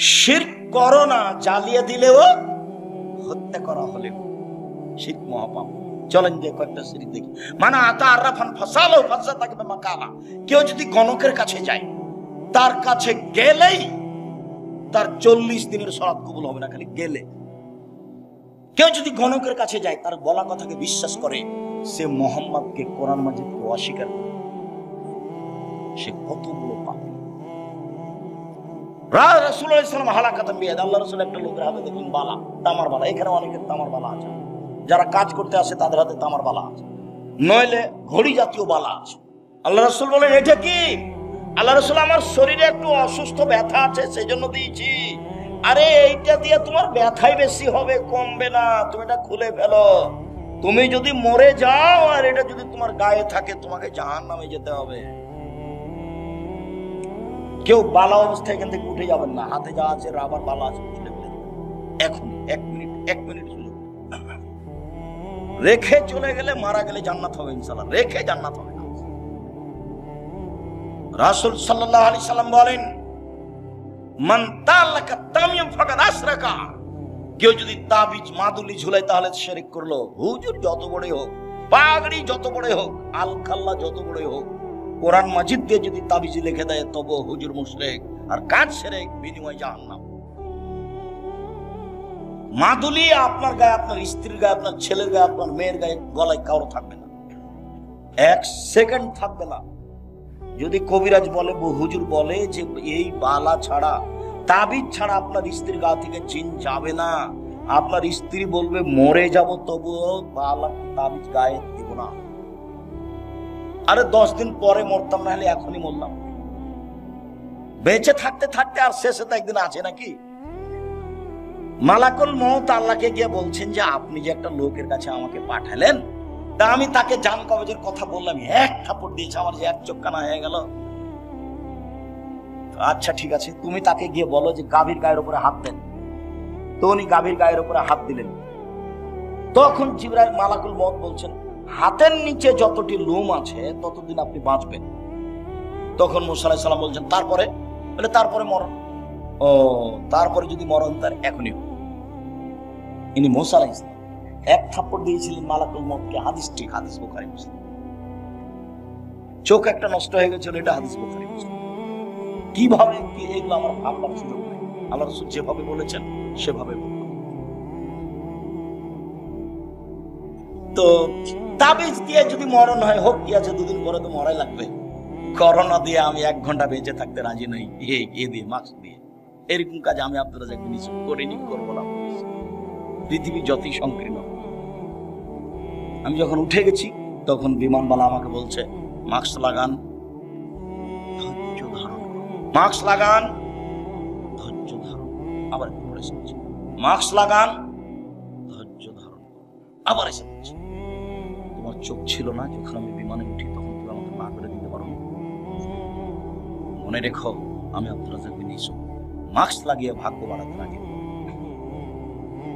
শিরক করো না, জ্বালিয়ে দিলেও হত্যা করা হলেও শিরক মহাপাপ। চলেন যে কয়েকটা শিরক দেখি। মানে আতা আরাফান ফাসালো ফাসা তাকে মাকালা। কেউ যদি গণকের কাছে যায়, তার কাছে গেলেই তার 40 দিনের সালাত কবুল হবে না, খালি গেলে। কেউ যদি গণকের কাছে যায়, তার বলা কথাকে বিশ্বাস করে, সে মোহাম্মদকে কোরআন মাজিদকে অস্বীকার করে, সে কত বড় পাপী। রাসূলুল্লাহ সাল্লাল্লাহু আলাইহি ওয়াসাল্লাম হালাকাতান বিয়াদ, আল্লাহ রাসূল একটা লোকের হাতে দেখুন বালা, তামার বালা। এখানে অনেকের তামার বালা আছে, যারা কাজ করতে আসে তাদের হাতে তামার বালা আছে, নইলে ঘড়ি জাতীয় বালা আছে। আল্লাহ রাসূল বলেন এটা কি? আল্লাহ রাসূল আমার শরীরে একটু অসুস্থ ব্যথা আছে, সেই জন্য দিয়েছি। আরে এইটা দিয়ে তোমার ব্যথাই বেশি হবে, কমবে না, তুমি এটা খুলে ফেলো। তুমি যদি মরে যাও আর এটা যদি তোমার গায়ে থাকে, তোমাকে জাহান্নামে যেতে হবে। কেউ বালা অবস্থায় এখান থেকে উঠে যাবেন না, হাতে যা আছে রাবার বালা আছে এখন 1 মিনিট সুযোগ রেখে চলে গেলে, মারা গেলে জান্নাত হবে ইনশাআল্লাহ, রেখে জান্নাত হবে না। রাসূল সাল্লাল্লাহু আলাইহি সাল্লাম বলেন, মান তালাকা তামিম ফাকাদ আশরাকা। কেউ যদি তাবিজ মাদুলি ঝুলায় তাহলে শিরক করলো। হুজুর যত বড়ই হোক, পাগড়ি যত বড়ই হোক, আলখাল্লা যত বড়ই হোক, কোরআন মাজিদ দিয়ে যদি তাবিজ লিখে দেয় তবে হুজুর মুশরিক, আর কাজ শিরক, বিনিময় জাহান্নাম। মাদুলি আপনার গায়ে, আপনার স্ত্রীর গায়ে, আপনার ছেলের গায়ে, আপনার মেয়ের গায়ে, গলায় কারো থাকবে না, 1 সেকেন্ড থাকবে না। যদি কবিরাজ বলে, হুজুর বলে যে এই বালা ছাড়া, তাবিজ ছাড়া আপনার স্ত্রীর গা থেকে জিন যাবে না, আপনার স্ত্রী বলবে মরে যাব তবুও বালা তাবিজ গায়ে দিব না। আরে 10 দিন পরে মরতাম, না হলে এখনই মরলাম। বেঁচে থাকতে থাকতে আর শেষে তো একদিন আছে নাকি? মালাকুল মউত আল্লাহকে গিয়ে বলছেন যে আপনি যে একটা লোকের কাছে আমাকে পাঠালেন, তা আমি তাকে জান কবজের কথা বললাম, 1 থাপড় দিয়েছে, আমার যে 1 চোখ কানা হয়ে গেল। আচ্ছা ঠিক আছে, তুমি তাকে গিয়ে বলো যে গাভীর গায়ের উপরে হাত দেন। তো উনি গাভীর গায়ের উপরে হাত দিলেন। তখন জিবরাইল মালাকুল মউত বলছেন, হাতের নিচে যতটি লোম আছে ততদিন আপনি বাঁচবেন। তখন মুসা আলাইহিস সালাম বলছেন তারপরে? বলে তারপরে মরণ। ও, তারপরে যদি মরণ তার এখনই। ইনি মুসা আলাইহিস সালাম 1 থাপ্পড় দিয়েছিলেন মালাকুল মউতকে। হাদিসটি হাদিস বুখারী মুসলিম। চোখ একটা নষ্ট হয়ে গেছিল, এটা হাদিস বুখারী মুসলিম। কিভাবে কি এগুলো আমার ভাববার সুযোগ নেই। আল্লাহ রাসূল যেভাবে বলেছেন সেভাবে বললাম। তো তাবিজ দিয়ে যদি মরণ হয়, হোক কি আছে, 2 দিন পরে তো মরাই লাগবে। করোনা দিয়ে আমি 1 ঘন্টা বেঁচে থাকতে রাজি নই, এ দিয়ে মাস্ক দিয়ে। এরকম কাজ আমি আপনারা যে কিছু করিনি, করবো না। পৃথিবী যতই সংকীর্ণ, আমি যখন উঠে গেছি তখন বিমানবালা আমাকে বলছে মাস্ক লাগান, ধৈর্য ধারণ, মাস্ক লাগান, ধৈর্য ধারণ। আবার পরে শুনছি মাস্ক লাগান, ধৈর্য ধারণ। আবার এসে বলছি তোমার চোখ ছিল না যখন আমি বিমানে উঠি, তখন তুমি আমাকে না করে দিতে পারো? মনে রেখো আমি আপনারা যাকে নিয়েছো মাস্ক লাগিয়ে ভাগ্য বাড়াতে লাগে।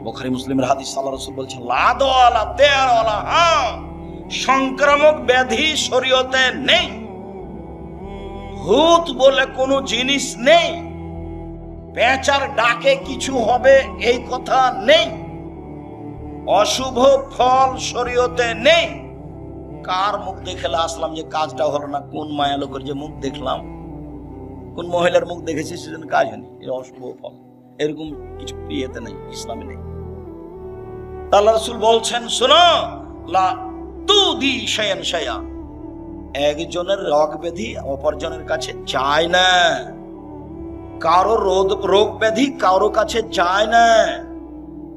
বুখারী মুসলিমের হাদিস, আল্লাহ রাসূল বলছেন লাদওয়ালা তেয়ারওয়ালা, সংক্রামক ব্যাধি শরীয়তে নেই, ভূত বলে কোনো জিনিস নেই, পেঁচার ডাকে কিছু হবে এই কথা নেই, অশুভ ফল শরীয়তে নেই। কার মুখ দেখে আসলাম যে কাজটা হলো না? কোন মায়া লোকের যে মুখ দেখলাম, কোন মহিলার মুখ দেখেছি সেজন্য কাজ হয়নি, এর অশুভ ফল, এরকম কিছু ইয়েতে নেই, ইসলামে নেই। আল্লাহ রাসূল বলছেন শোনো, লা তুদি শায়ান শায়া, একজনের রোগ ব্যাধি অপরজনের কাছে যায় না, কারো রোগ ব্যাধি কারো কাছে যায় না,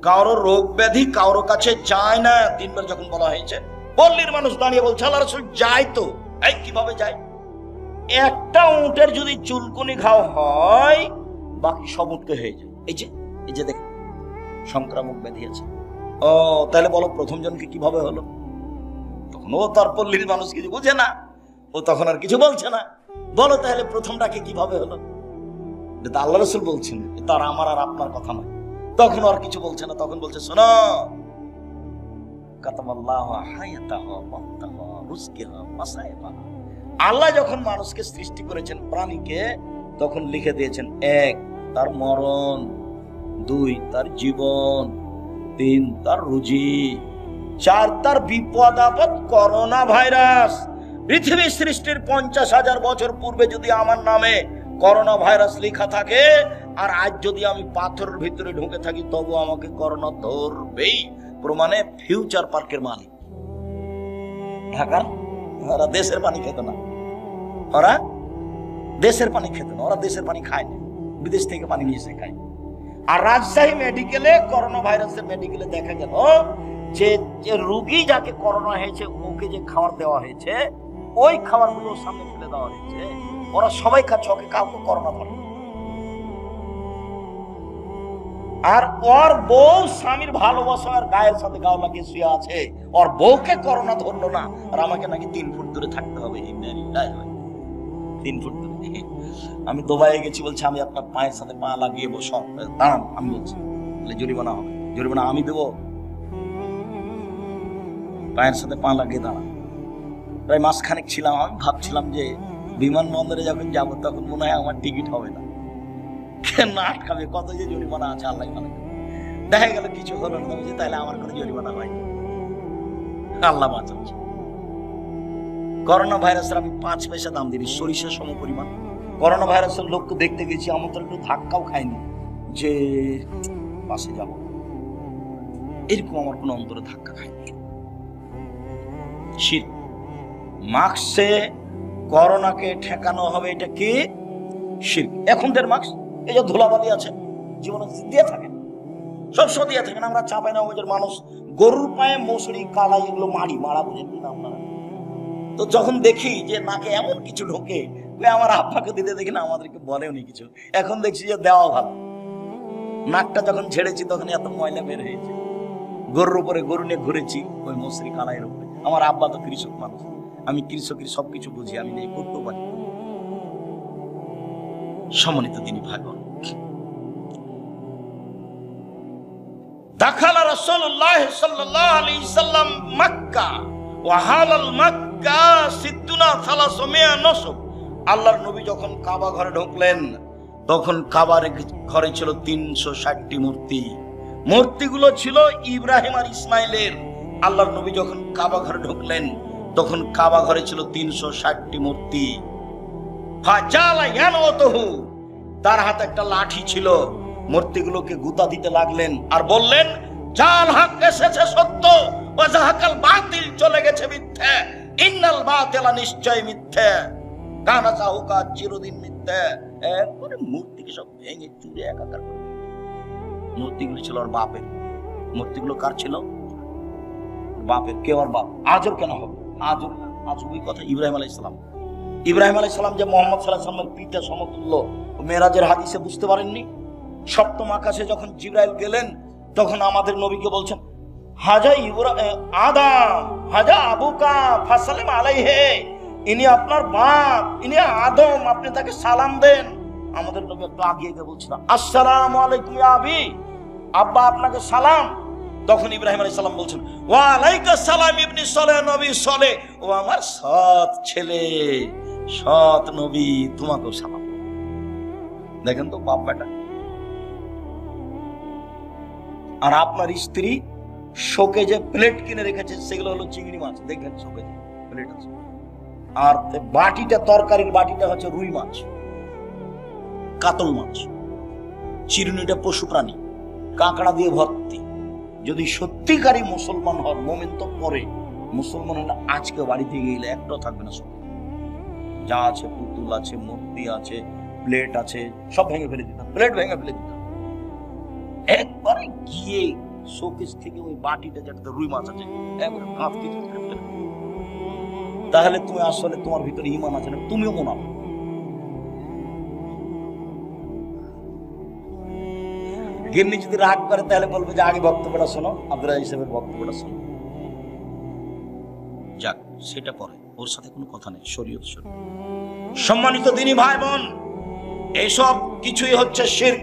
কারো রোগ ব্যাধি কারো কাছে যায় না। 3 বার যখন বলা হয়েছে, পল্লীর মানুষ দাঁড়িয়ে বলছে আল্লাহ রাসূল যায় তো। এই কিভাবে যায়? একটা উটের যদি চুলকুনি ঘাও হয়, বাকি সব উটকে হয়ে যায়। এই যে দেখ সংক্রামক ব্যাধি আছে। ও তাহলে বলো প্রথম জনকে কিভাবে হলো? তখন ও তার পল্লীর মানুষ কিছু বুঝে না, ও তখন আর কিছু বলছে না। বলো তাহলে প্রথমটাকে কিভাবে হলো? এটা আল্লাহ রাসূল বলছেন, তার আমার আর আপনার কথা নয়। তখন আর কিছু বলছে না, তখন বলছে শোনো, কাতাবাল্লাহু হায়াতাহু ওয়া মাওতাহু রিজকাহু মাসাইবাহু। আল্লাহ যখন মানুষকে সৃষ্টি করেছেন, প্রাণীকে, তখন লিখে দিয়েছেন 1 তার মরণ, 2 তার জীবন, 3 তার রুজি, 4 তার বিপদ আপদ করোনা ভাইরাস। পৃথিবী সৃষ্টির 50,000 বছর পূর্বে যদি আমার নামে করোনা ভাইরাস লেখা থাকে, আর আজ যদি আমি পাথরের ভিতরে ঢুকে থাকি, তবু আমাকে করোনা ধরবেই। প্রমাণে ফিউচার পার্কের মালিক ঢাকার, ওরা দেশের পানি খেত না, ওরা দেশের পানি খেত না, ওরা দেশের পানি খায় না, বিদেশ থেকে পানি নিয়ে এসে খায়। আর রাজশাহী মেডিকেলে করোনা ভাইরাসের মেডিকেলে দেখা গেল যে রোগী যাকে করোনা হয়েছে ওকে যে খাবার দেওয়া হয়েছে, ওই খাবারগুলো সামনে ফেলে দেওয়া হয়েছে, ওরা সবাই খাচ্ছে, ওকে কাউকে করোনা ধরে। আর ওর বউ স্বামীর ভালোবাসার গায়ের সাথে গাও লাগিয়ে শুয়ে আছে, ওর বউকে করোনা ধরলো না, আর আমাকে নাকি 3 ফুট দূরে থাকতে হবে। 3 ফুট দূরে। আমি দুবাইয়ে গেছি, বলছে আমি আপনার পায়ের সাথে পা লাগিয়ে বসো, দাঁড়ান, আমি বলছি জরিমানা হবে। জরিমানা আমি দেবো? পায়ের সাথে পা লাগিয়ে দাঁড়ান। প্রায় মাসখানেক ছিলাম, আমি ভাবছিলাম যে বিমানবন্দরে যখন যাবো তখন মনে হয় আমার টিকিট হবে না, কেন আটকাবে, কত যে জরিমানা আছে আল্লাহ জানে। দেখা গেল কিছু হলো না, তাহলে আমার কোনো জরিমানা হয়, আল্লাহ বাঁচাচ্ছে। করোনা ভাইরাসের আমি 5 পয়সা দাম দিই, সরিষা সম পরিমাণ। করোনা ভাইরাসের লোককে দেখতে গেছি, আমার তো একটু ধাক্কাও খায়নি যে পাশে যাব, এরকম আমার কোনো অন্তরে ধাক্কা খায়নি। শীত মাস্কে করোনাকে ঠেকানো হবে, এটা কি শিরক। এখন মাস্ক, এই যে ধুলাবালি আছে, জীবনে দিয়ে থাকেন, সবসময় দিয়ে থাকেন। আমরা চাপাই না ওদের মানুষ গরুর পায়ে মশুরি কালাই এগুলো মারা বুঝেন কিনা আপনারা? তো যখন দেখি যে নাকে এমন কিছু ঢোকে, আমার আব্বাকে দিতে দেখি না, আমাদেরকে বলেও নি কিছু। এখন দেখছি যে দেওয়া ভালো। নাকটা যখন ছেড়েছি তখন এত ময়লা বের হয়েছে। গরুর উপরে গরু নিয়ে ঘুরেছি, ওই মশুরি কালাইয়ের উপরে। আমার আব্বা তো কৃষক মানুষ, আমি কৃষকের সবকিছু বুঝি, আমি এই করতে পারি। সম্মানিত দিনী ভাইগণ, দাখালা রাসূলুল্লাহ সাল্লাল্লাহু আলাইহি সাল্লাম মক্কা ওয়া হালাল মক্কা 300 নসব। আল্লাহর নবী যখন কাবা ঘরে ঢুকলেন, তখন কাবার ঘরে ছিল 360টি মূর্তি। মূর্তিগুলো ছিল ইব্রাহিম আর ইসমাইলের। আল্লাহর নবী যখন কাবা ঘরে ঢুকলেন, তখন কাবা ঘরে ছিল 360টি মূর্তি। তার হাতে একটা লাঠি ছিল, মূর্তিগুলোকে গুতা দিতে লাগলেন আর বললেন, জাল হক এসেছে সত্য, ওয়া যাহাকাল বাতিল চলে গেছে মিথ্যা, ইন্নাল বাতিলা নিশ্চয় মিথ্যা, কানা যাহুকা চিরদিন মিথ্যা। একবারে মূর্তিকে সব ভেঙে চুরে একাকার করে। মূর্তিগুলো ছিল ওর বাপের। মূর্তিগুলো কার ছিল? বাপের। কে ওর বাপ? আজব কেন হবে? আজবই কথা। ইব্রাহিম আলাইহিস সালাম। ইব্রাহিম আলাইহিস সালাম যে মুহাম্মদ সাল্লাল্লাহু আলাইহি ওয়াসাল্লামের পিতা সমতুল্য, মেরাজের হাদিসে বুঝতে পারেননি? সপ্তম আকাশে যখন জিবরাইল গেলেন, তখন আমাদের নবীকে বলছেন, হাজা আদম, হাজা আবুকা ফাসালিম আলাইহি, ইনি আপনার বাপ, ইনি আদম, আপনি তাকে সালাম দেন। আমাদের নবী একটু আগিয়ে গিয়ে বলছিল, আসসালামু আলাইকুম ইয়া আবি, আব্বা আপনাকে সালাম। তখন ইব্রাহিম আলাইহিস সালাম বলছেন, ওয়া আলাইকাস সালাম ইবনি সালেহ, নবী সালেহ, ও আমার সৎ ছেলে, সৎ নবী, তোমাকেও সালাম। দেখেন তো বাপ বেটা। আর আপনার স্ত্রী শোকে যে প্লেট কিনে রেখেছে, সেগুলো হলো চিংড়ি মাছ। দেখেন শোকে যে প্লেট আছে, আর বাটিটা, তরকারির বাটিটা হচ্ছে রুই মাছ, কাতল মাছ। চিরুনিটা পশু প্রাণী, কাঁকড়া দিয়ে ভর্তি। যদি সত্যিকারী মুসলমান হন, মোমেন তো পরে, মুসলমান হলে আজকে বাড়িতে গেলে একটাও থাকবে না। সব যা আছে, পুতুল আছে, মূর্তি আছে, প্লেট আছে, সব ভেঙে ফেলে দিতাম, প্লেট ভেঙে ফেলে দিতাম। একবারে গিয়ে শোকেস থেকে ওই বাটিটা, যেটাতে রুই মাছ আছে, একবারে ভাত কেটে ফেলে। তাহলে তুমি আসলে তোমার ভিতরে ঈমান আছে না, তুমিও মনে হবে। গিন্নি যদি রাগ করে, তাহলে বলবে যে আগে বক্তব্যটা শোনো, আব্দুল রাজ্জাক সাহেবের বক্তব্যটা শোনো। যাক, সেটা পরে, ওর সাথে কোনো কথা নেই, শরীয়ত। সম্মানিত দিনী ভাই বোন, এইসব কিছুই হচ্ছে শিরক।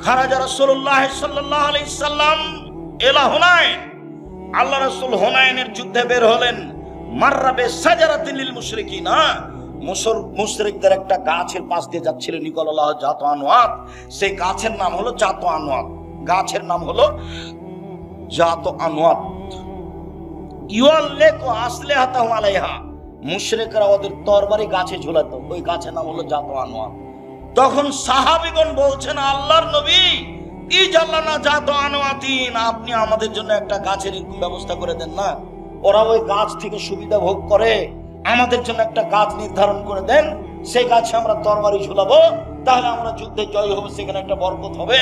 খারাজা রাসূলুল্লাহ সাল্লাল্লাহু আলাইহি সাল্লাম ইলা হুনাইন, আল্লাহ রাসূল হুনাইনের যুদ্ধে বের হলেন। মাররা বিসাজারাতিল লিল মুশরিকিনা, মুশরিকদের একটা গাছের পাশ দিয়ে যাচ্ছিল নিকলাল্লাহ জাত আনওয়াত। সেই গাছের নাম হলো জাত আনওয়াত, গাছের নাম হলো জাত আনওয়াত। ইউআল্লিকু আসলিহাতাহু আলাইহা, মুশরিকরা ওদের তরবারি গাছে ঝুলাতো, ওই গাছের নাম হলো জাত আনওয়াত। তখন সাহাবীগণ বলছেন, আল্লাহর নবী, ইজাল্লানা জাত আনওয়াতিন, আপনি আমাদের জন্য একটা গাছের ব্যবস্থা করে দেন না। ওরা ওই গাছ থেকে সুবিধা ভোগ করে, আমাদের জন্য একটা গাছ নির্ধারণ করে দেন, সেই গাছে আমরা তরবারি ঝুলাবো, তাহলে আমরা যুদ্ধে জয় হবে, সেখানে একটা বরকত হবে।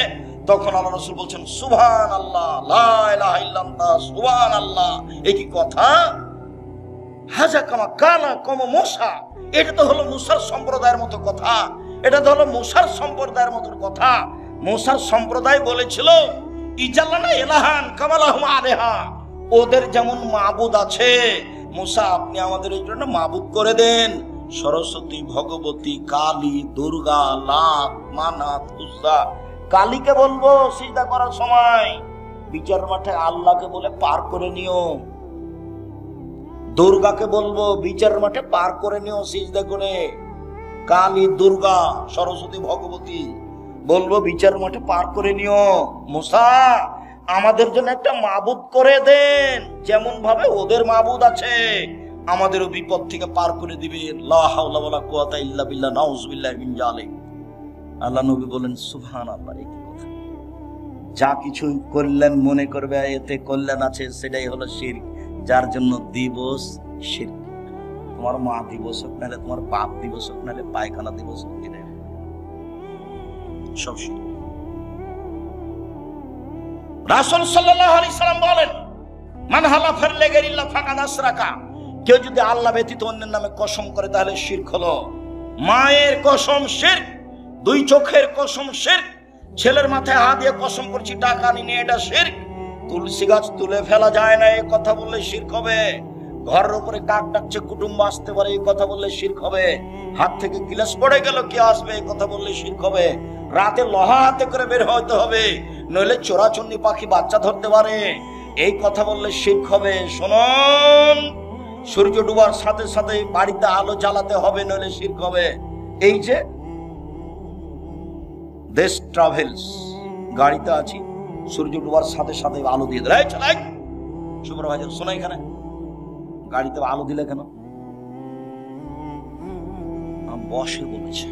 তখন আল্লাহ রাসূল বলছেন, সুবহানাল্লাহ, লা ইলাহা ইল্লাল্লাহ, সুবহানাল্লাহ। এই কি কথা? হাজা কামা কালা কম মুসা, এটা তো হলো মুসার সম্প্রদায়ের মতো কথা, এটা তো হলো মুসার সম্প্রদায়ের মতো কথা। মুসার সম্প্রদায় বলেছিল, ইজাল্লানা ইলাহান কামালাহুম আলাইহা, ওদের যেমন মাবুদ আছে, মুসা আপনি আমাদের এই জন্য মাবুদ করে দেন। সরস্বতী, ভগবতী, কালী, দুর্গা, লাত, মানাত, উজ্জা। কালীকে বলবো সিজদা করার সময় বিচার মাঠে আল্লাহকে বলে পার করে নিও। দুর্গাকে বলবো বিচার মাঠে পার করে নিও সিজদা করে। কালী, দুর্গা, সরস্বতী, ভগবতী বলবো বিচার মাঠে পার করে নিও। মুসা আমাদের জন্য একটা মাবুদ করে দেন, যেমন ভাবে ওদের মাবুদ আছে, আমাদেরও বিপদ থেকে পার করে দিবে। লা হাওলা ওয়ালা কুওয়াতা ইল্লা বিল্লাহ, নাউযুবিল্লাহি মিন যালিক। আল্লাহ নবী বলেন, সুবহানাল্লাহ। এই কথা, যা কিছু করলেন মনে করবে এতে কল্যাণ আছে, সেটাই হলো শিরক। যার জন্য দিবস শিরক, তোমার মা দিবস হোক, নাহলে তোমার বাপ দিবস হোক, নাহলে পায়খানা দিবস হোক, এটাই সব শিরক। রাসূল সাল্লাল্লাহু আলাইহি সাল্লাম বলেন, মান হালাফা লিগাইরিল্লাহ ফাকাদ আশরাকা, কেউ যদি আল্লাহ ব্যতীত অন্যের নামে কসম করে তাহলে শিরক হলো। মায়ের কসম শিরক, দুই চোখের কসম শিরক, ছেলের মাথায় হাত দিয়ে কসম করছি টাকা নিয়ে, এটা শিরক। তুলসী গাছ তুলে ফেলা যায় না, এই কথা বললে শিরক হবে। ঘরের উপরে কাক ডাকছে, কুটুম্ব আসতে পারে, এই কথা বললে শিরক হবে। হাত থেকে গিলাস পড়ে গেল, কে আসবে, এই কথা বললে শিরক হবে। রাতে লোহা হাতে করে বের হতে হবে, নইলে চোরাচুন্নি পাখি বাচ্চা ধরতে পারে, এই কথা বললে শিরক হবে। শুনুন, সূর্য ডুবার সাথে সাথে বাড়িতে আলো জ্বালাতে হবে, নইলে শিরক হবে। এই যে দেশ ট্রাভেলস, গাড়িতে আছি, সূর্য ডুবার সাথে সাথে আলো দিয়ে দেয়, চালাই সুপারভাইজার শোনা, এখানে গাড়িতে আলো দিলে কেন? বসে বলেছে,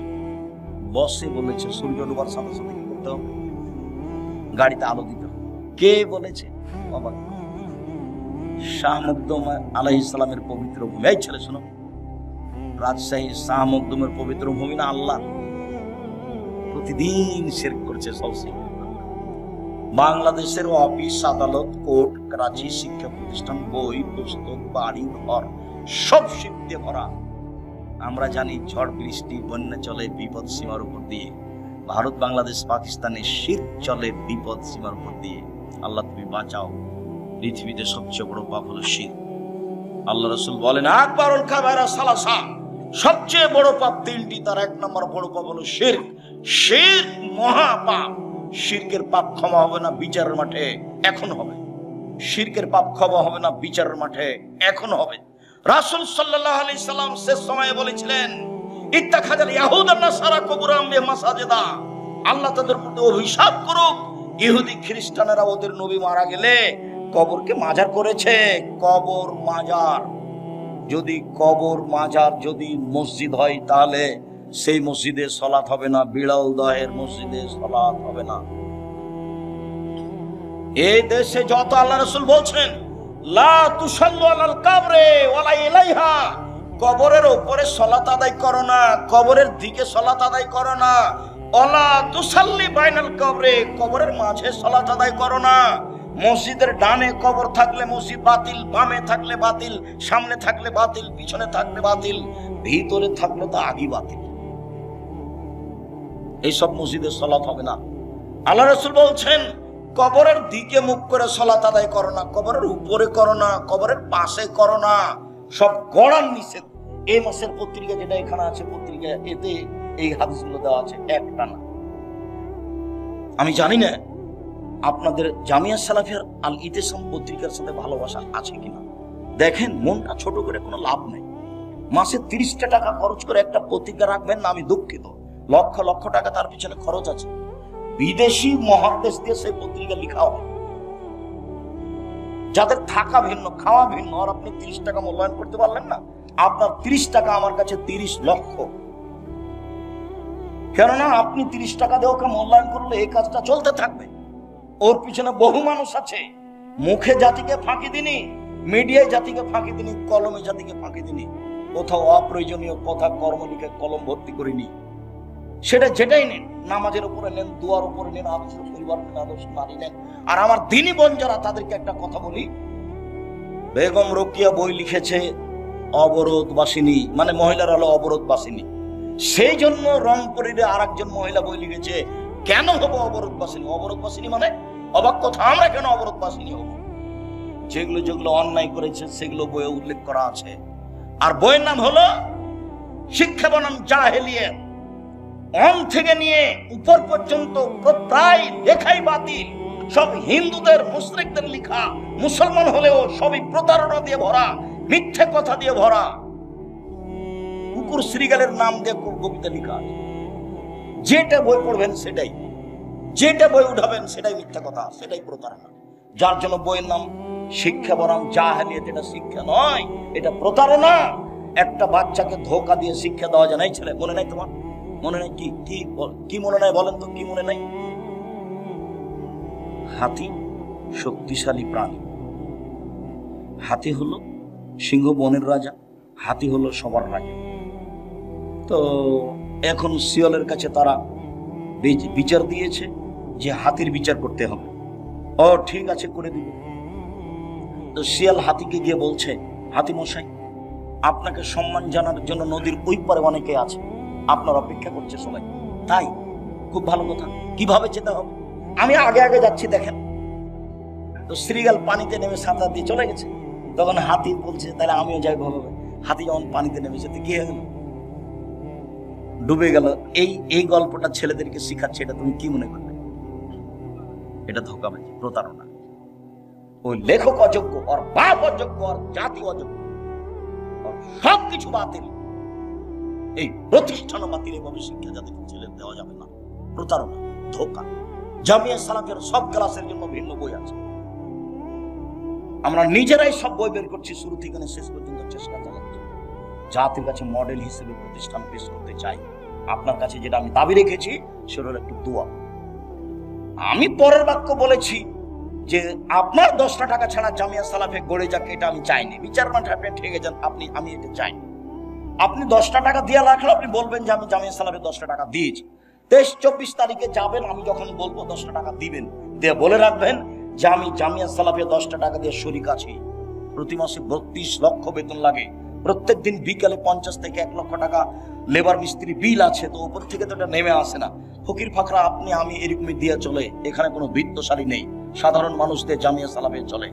বসে বলেছে সূর্য ডুবার সাথে সাথে কি করতে হবে? গাড়িতে আলো দিতে হবে। কে বলেছে? বাবা শাহ মখদুম আলাইহিস সালামের পবিত্র ভূমি। এই ছেলে শোনো, রাজশাহী শাহ মখদুমের পবিত্র ভূমি না আল্লাহ? প্রতিদিন শিরক করছে সব। বাংলাদেশের অফিস, আদালত, কোর্ট, করাচি, শিক্ষা প্রতিষ্ঠান, বই, পুস্তক, বাড়ি, ঘর সব শিরক দিয়ে ভরা। আমরা জানি ঝড় বৃষ্টি বন্যা চলে বিপদ সীমার উপর দিয়ে, ভারত, বাংলাদেশ, পাকিস্তানে শিরক চলে বিপদ সীমার উপর দিয়ে। আল্লাহ তুমি বাঁচাও। পৃথিবীতে সবচেয়ে বড় পাপ হলো শিরক। আল্লাহ রাসূল বলেন, আকবারুল কাবায়রা সালাসা, সবচেয়ে বড় পাপ তিনটি, তার এক নম্বর বড় পাপ হলো শিরক। শিরক মহা পাপ। শিরকের পাপ ক্ষমা হবে না বিচারের মাঠে, এখন হবে। শিরকের পাপ ক্ষমা হবে না বিচারের মাঠে, এখন হবে। রাসূল সাল্লাল্লাহু আলাইহি সাল্লাম শেষ সময়ে বলেছিলেন, ইত্তাখাযাল ইয়াহুদান নাসারা কুবুরাম বিমাসাজিদা, আল্লাহ তাদের প্রতি অভিশাপ করুক, ইহুদি খ্রিস্টানেরা ওদের নবী মারা গেলে কবরকে মাজার করেছে। কবর মাজার, যদি কবর মাজার যদি মসজিদ হয়, তাহলে সেই মসজিদে সালাত হবে না, বিড়াল দহের মসজিদে সালাত হবে না। এই দেশে যত আল্লাহ রাসূল বলছেন, লা তুসাল্লু আলাল কবরে ওয়ালা ইলাইহা, কবরের উপরে সালাত আদায় করো না, কবরের দিকে সালাত আদায় করো না। ওয়ালা তুসাল্লি বাইনাল কবরে, কবরের মাঝে সালাত আদায় করো না। মসজিদের ডানে কবর থাকলে মসজিদ বাতিল, বামে থাকলে বাতিল, সামনে থাকলে বাতিল, পিছনে থাকলে বাতিল, ভিতরে থাকলে তো আগেই বাতিল। এইসব মসজিদে সালাত হবে না। আল্লাহ রাসূল বলছেন, কবরের দিকে মুখ করে সালাত আদায় করো না, কবরের উপরে করো না, কবরের পাশে করো না, সব গড়ার নিষেধ। এই মাসের পত্রিকা যেটা এখানে আছে, পত্রিকা এতে এই হাদিসগুলো দেওয়া আছে, একটা না। আমি জানি না আপনাদের জামিয়া সালাফিয়ার আল ইতিসাম পত্রিকার সাথে ভালোবাসা আছে কিনা। দেখেন, মনটা ছোট করে কোনো লাভ নেই। মাসে 30টা টাকা খরচ করে একটা পত্রিকা রাখবেন না, আমি দুঃখিত। লক্ষ লক্ষ টাকা তার পিছনে খরচ আছে। বিদেশি মহাদেশ দিয়ে সেই পত্রিকা লেখা হয়, যাদের থাকা ভিন্ন, খাওয়া ভিন্ন, আর আপনি 30 টাকা মূল্যায়ন করতে পারলেন না। আপনার 30 টাকা আমার কাছে 30 লক্ষ। কেননা আপনি 30 টাকা দিয়ে ওকে মূল্যায়ন করলে এই কাজটা চলতে থাকবে। ওর পিছনে বহু মানুষ আছে। মুখে জাতিকে ফাঁকি দিনি, মিডিয়ায় জাতিকে ফাঁকি দিনি, কলমে জাতিকে ফাঁকি দিনি। কোথাও অপ্রয়োজনীয় কথা কর্ম লিখে কলম ভর্তি করিনি। সেটা যেটাই নেন, নামাজের উপরে নেন, দুয়ার উপরে নেন, আদর্শ পরিবার নেন, আদর্শ নারী নেন। আর আমার দিনী বোন যারা, তাদেরকে একটা কথা বলি, বেগম রোকেয়া বই লিখেছে অবরোধবাসিনী, মানে মহিলারা হলো অবরোধবাসিনী। সেই জন্য রংপুরের আর একজন মহিলা বই লিখেছে কেন হবো অবরোধবাসিনী। অবরোধবাসিনী মানে অবাক কথা, আমরা কেন অবরোধবাসিনী হবো? যেগুলো যেগুলো অন্যায় করেছে সেগুলো বইয়ে উল্লেখ করা আছে। আর বইয়ের নাম হলো শিক্ষা বনাম জাহেলিয়াত। অন থেকে নিয়ে উপর পর্যন্ত প্রায় লেখাই বাতিল, সব হিন্দুদের মুশরিকদের লেখা। মুসলমান হলেও সবই প্রতারণা দিয়ে ভরা, মিথ্যে কথা দিয়ে ভরা। কুকুর শ্রীগালের নাম দিয়ে কবিতা লেখা আছে। যেটা বই পড়বেন সেটাই, যেটা বই উঠাবেন সেটাই মিথ্যা কথা, সেটাই প্রতারণা। যার জন্য বইয়ের নাম শিক্ষা বনাম জাহেলিয়াত। এটা শিক্ষা নয়, এটা প্রতারণা। একটা বাচ্চাকে ধোকা দিয়ে শিক্ষা দেওয়া যায় না। ছেলে মনে নাই তোমার? মনে নাই? কি মনে নাই বলেন তো, কি মনে নাই? হাতি শক্তিশালী প্রাণী। হাতি হলো সিংহ বনের রাজা, হাতি হলো সবার রাজা। তো এখন শিয়ালের কাছে তারা বিচার দিয়েছে যে হাতির বিচার করতে হবে। ও ঠিক আছে, করে দিব। তো শিয়াল হাতিকে গিয়ে বলছে, হাতি মশাই, আপনাকে সম্মান জানার জন্য নদীর ওই পারে অনেকে আছে, আপনার অপেক্ষা করছে সবাই। তাই? খুব ভালো কথা, কিভাবে যেতে হবে? আমি আগে আগে যাচ্ছি, দেখেন। তো শ্রীগাল পানিতে নেমে সাঁতার দিয়ে চলে গেছে। তখন হাতি বলছে, তাহলে আমিও যাই ভাবে। হাতি যখন পানিতে নেমেছে, তো কি হয়ে গেল? ডুবে গেল। এই গল্পটা ছেলেদেরকে শিখাচ্ছে, এটা তুমি কি মনে করবে? এটা ধোঁকাবাজি, প্রতারণা। ওই লেখক অযোগ্য, আর বাপ অযোগ্য, আর জাতি অযোগ্য, সবকিছু বাতিল। এই প্রতিষ্ঠান বাতিল। এভাবে শিক্ষা যাদেরকে ছেলে দেওয়া যাবে না। প্রতারণা, ধোঁকা। জামিয়া সালাফের সব ক্লাসের জন্য ভিন্ন বই আছে। আমরা নিজেরাই সব বই বের করছি, শুরু থেকে শেষ পর্যন্ত চেষ্টা চালাচ্ছি। জাতির কাছে মডেল হিসেবে প্রতিষ্ঠান পেশ করতে চাই। আপনার কাছে যেটা আমি দাবি রেখেছি সেটা হলো একটু দোয়া। আমি পরের বাক্য বলেছি যে আপনার 10টা টাকা ছাড়া জামিয়া সালাফে গড়ে যাক, এটা আমি চাইনি। বিচার মাঠে আপনি ঠেকে যান, আমি এটা চাইনি। আপনি 10টা টাকা দিয়ে রাখলে আপনি বলবেন যে আমি জামিয়া সালাফে 10টা টাকা দিয়েছি। 23-24 তারিখে যাবেন, আমি যখন বলবো 10টা টাকা দিবেন, দিয়ে বলে রাখবেন যে আমি জামিয়া সালাফে 10টা টাকা দিয়ে শরিক আছি। প্রতি মাসে 32 লক্ষ বেতন লাগে। প্রত্যেক দিন বিকালে 50 থেকে 1 লক্ষ টাকা লেবার মিস্ত্রি বিল আছে। তো উপর থেকে তো এটা নেমে আসে না। ফকির ফাকরা আপনি আমি এরকমই দিয়ে চলে। এখানে কোনো বৃত্তশালী নেই, সাধারণ মানুষদের জামিয়া সালাফে চলে।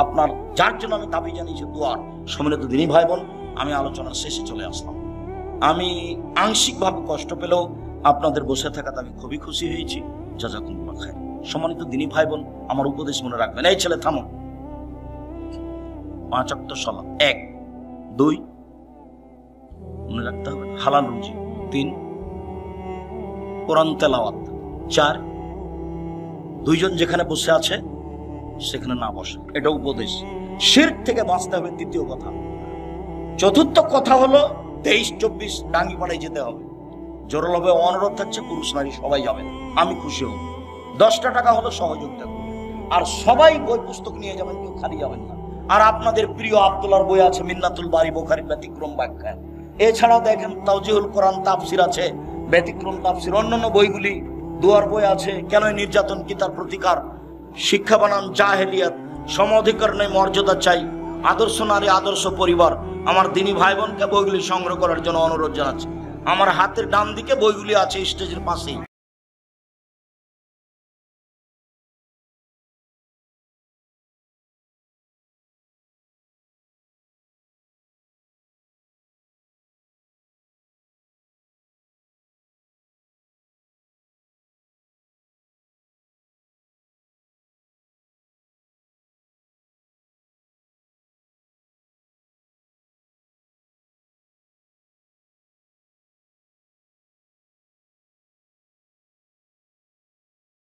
আপনার যার জন্য আমি দাবি জানিয়েছি দোয়ার। সম্মানিত দিনী ভাই বোন, আমি আলোচনার শেষে চলে আসলাম। আমি আংশিকভাবে কষ্ট পেলেও আপনাদের বসে থাকাতে আমি খুবই খুশি হয়েছি। জাযাকুমুল্লাহ খায়র। সম্মানিত দিনী ভাই বোন, আমার উপদেশ মনে রাখবেন। এই ছেলে থামো। 5 ওয়াক্ত সালাত, 1, 2 মনে রাখতে হবে, হালাল রুজি, 3 কোরআন তেলাওয়াত, 4 দুইজন যেখানে বসে আছে সেখানে না বসে। এটা উপদেশ। শিরক থেকে বাঁচতে হবে, দ্বিতীয় কথা। চতুর্থ কথা হলো 23-24 ডাঙ্গিপাড়ায় যেতে হবে। জোরালোভাবে অনুরোধ থাকছে, পুরুষ নারী সবাই যাবেন, আমি খুশি হব। 10টা টাকা হলো সহযোগিতা করবে। আর সবাই বই পুস্তক নিয়ে যাবেন, কেউ খালি যাবেন না। আর আপনাদের প্রিয় আব্দুল্লাহর বই আছে, মিন্নাতুল বারি, বুখারীর ব্যতিক্রম ব্যাখ্যা। এছাড়াও দেখেন তাওজিহুল কোরআন তাফসির আছে, ব্যতিক্রম তাফসির, অন্যান্য বইগুলি, দুয়ার বই আছে, কেন নির্যাতন কি তার প্রতিকার, শিক্ষা বনাম জাহেলিয়াত, সম অধিকার নেই, মর্যাদা চাই, আদর্শ নারী, আদর্শ পরিবার। আমার দিনী ভাই বোনকে বইগুলি সংগ্রহ করার জন্য অনুরোধ জানাচ্ছি। আমার হাতের ডান দিকে বইগুলি আছে, স্টেজের পাশেই।